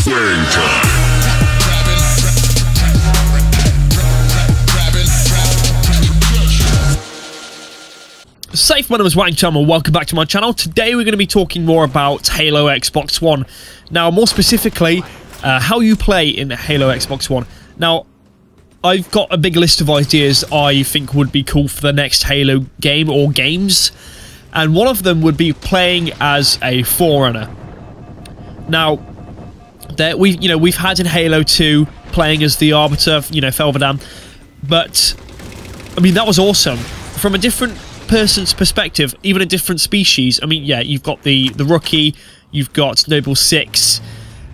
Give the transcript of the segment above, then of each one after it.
Safe, my name is Tumblr, and welcome back to my channel. Today we're going to be talking more about Halo Xbox One. Now, more specifically, how you play in Halo Xbox One. Now, I've got a big list of ideas I think would be cool for the next Halo game or games, and one of them would be playing as a Forerunner. Now, we've had in Halo 2 playing as the Arbiter, Felverdam, but I mean that was awesome from a different person's perspective, even a different species. I mean, yeah, you've got the rookie, you've got Noble 6,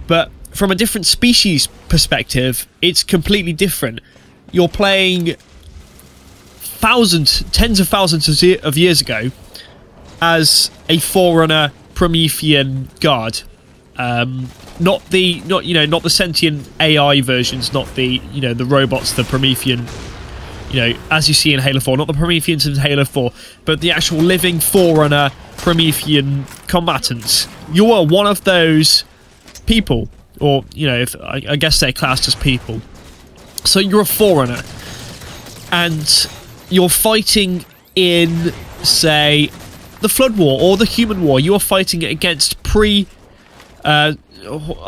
but from a different species perspective, it's completely different. You're playing tens of thousands of years ago as a Forerunner Promethean guard. Not the sentient AI versions, not the the robots, the Promethean, as you see in Halo 4, not the Prometheans in Halo 4, but the actual living Forerunner Promethean combatants. You are one of those people, or I guess they're classed as people. So you're a Forerunner, and you're fighting in, say, the Flood War or the Human War. You are fighting against I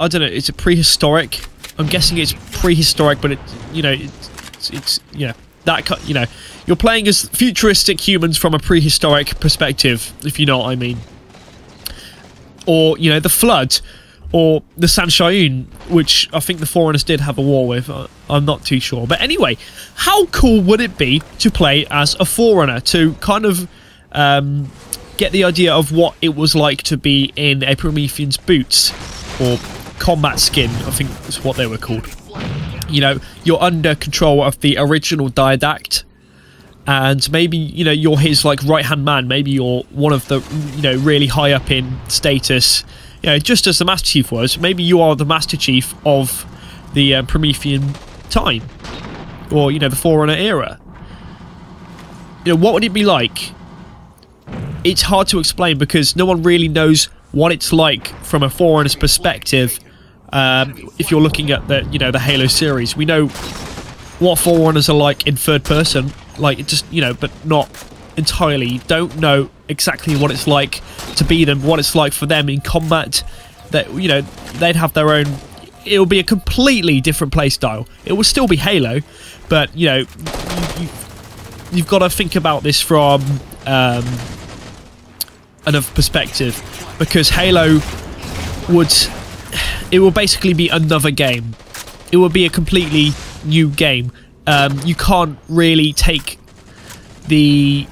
don't know, is it prehistoric? I'm guessing it's prehistoric, but you're playing as futuristic humans from a prehistoric perspective, if you know what I mean. Or, the Flood, or the Sanshaun, which I think the Forerunners did have a war with. I'm not too sure. But anyway, how cool would it be to play as a Forerunner, to kind of get the idea of what it was like to be in a Promethean's boots, or combat skin, I think that's what they were called. You're under control of the original Didact, and maybe, you're his, right-hand man. Maybe you're one of the, really high up in status, just as the Master Chief was. Maybe you are the Master Chief of the Promethean time, or, the Forerunner era. What would it be like? It's hard to explain, because no one really knows what it's like from a Forerunner's perspective. If you're looking at the the Halo series, we know what Forerunners are like in third person, but not entirely. You don't know exactly what it's like to be them, what it's like for them in combat. That they'd have their own. It'll be a completely different play style. It will still be Halo, but you've got to think about this from another perspective, because Halo will basically be another game. It will be a completely new game. You can't really take the,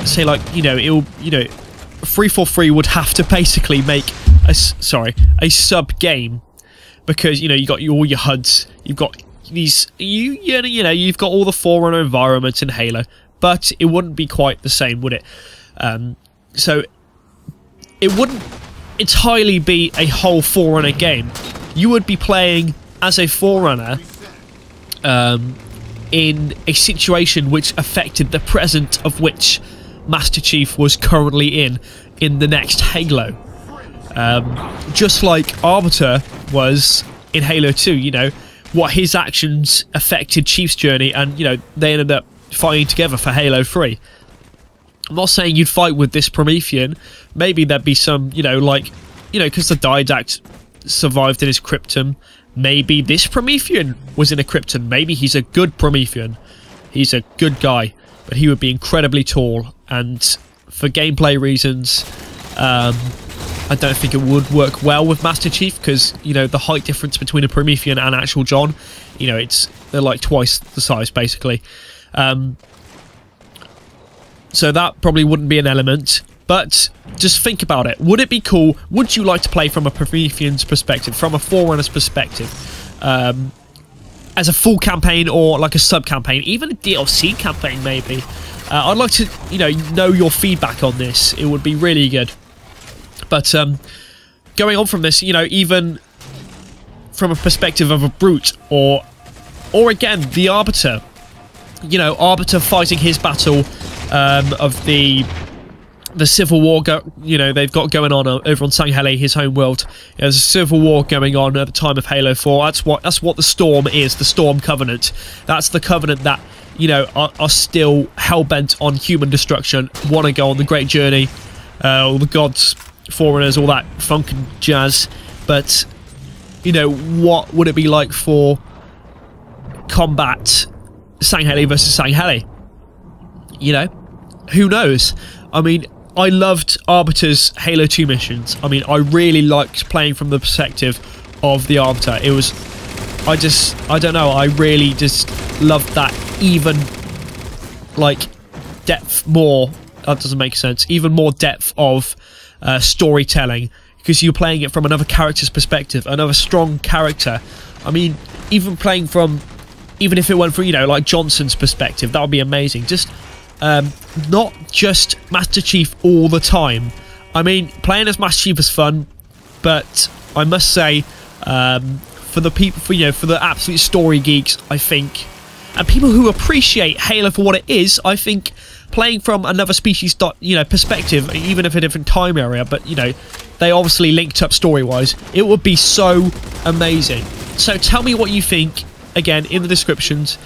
say, 343 would have to basically make a sub game, because you got all your HUDs, you've got these, you've got all the Forerunner environments in Halo, but it wouldn't be quite the same, would it? So it wouldn't entirely be a whole Forerunner game. You would be playing as a Forerunner in a situation which affected the present of which Master Chief was currently in the next Halo. Just like Arbiter was in Halo 2, what his actions affected Chief's journey, and they ended up fighting together for Halo 3. I'm not saying you'd fight with this Promethean. Maybe there'd be some, because the Didact survived in his Krypton. Maybe this Promethean was in a Krypton. Maybe he's a good Promethean. He's a good guy, but he would be incredibly tall. And for gameplay reasons, I don't think it would work well with Master Chief, because the height difference between a Promethean and actual John, they're like twice the size basically. So that probably wouldn't be an element, but just think about it. Would it be cool? Would you like to play from a Promethean's perspective, from a Forerunner's perspective, as a full campaign, or like a sub-campaign, even a DLC campaign maybe? I'd like to, know your feedback on this. It would be really good. But going on from this, even from a perspective of a brute, or again, the Arbiter. Arbiter fighting his battle of the the civil war they've got going on over on Sangheli, his home world. There's a civil war going on at the time of Halo 4. That's what the Storm is, the Storm Covenant. That's the Covenant that, you know, are still hell-bent on human destruction, want to go on the great journey, all the gods, Forerunners, all that funk and jazz. But, you know, what would it be like for combat Sangheli versus Sangheli? You know, who knows? I mean, I loved Arbiter's Halo 2 missions. I mean, I really liked playing from the perspective of the Arbiter. It was, I don't know, I really just loved that even, like, depth more, that doesn't make sense, even more depth of storytelling, because you're playing it from another character's perspective, another strong character. I mean, even if it went from, you know, like Johnson's perspective, that would be amazing. Just not just Master Chief all the time. I mean, playing as Master Chief is fun, but I must say, for the people, for the absolute story geeks, I think, and people who appreciate Halo for what it is, I think playing from another species, perspective, even if a different time area, but you know, they obviously linked up story-wise, it would be so amazing. So tell me what you think, again, in the descriptions,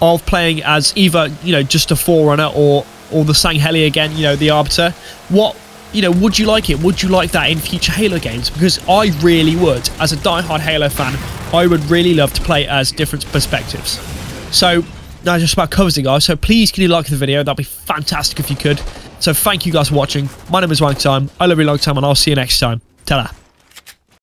of playing as either, you know, just a Forerunner or the Sangheli again, you know, the Arbiter. What, you know, would you like it? Would you like that in future Halo games? Because I really would. As a die-hard Halo fan, I would really love to play as different perspectives. So that just about covers it, guys. So please, can you like the video? That'd be fantastic if you could. So thank you guys for watching. My name is Long Time. I love you long time, and I'll see you next time. Ta-da.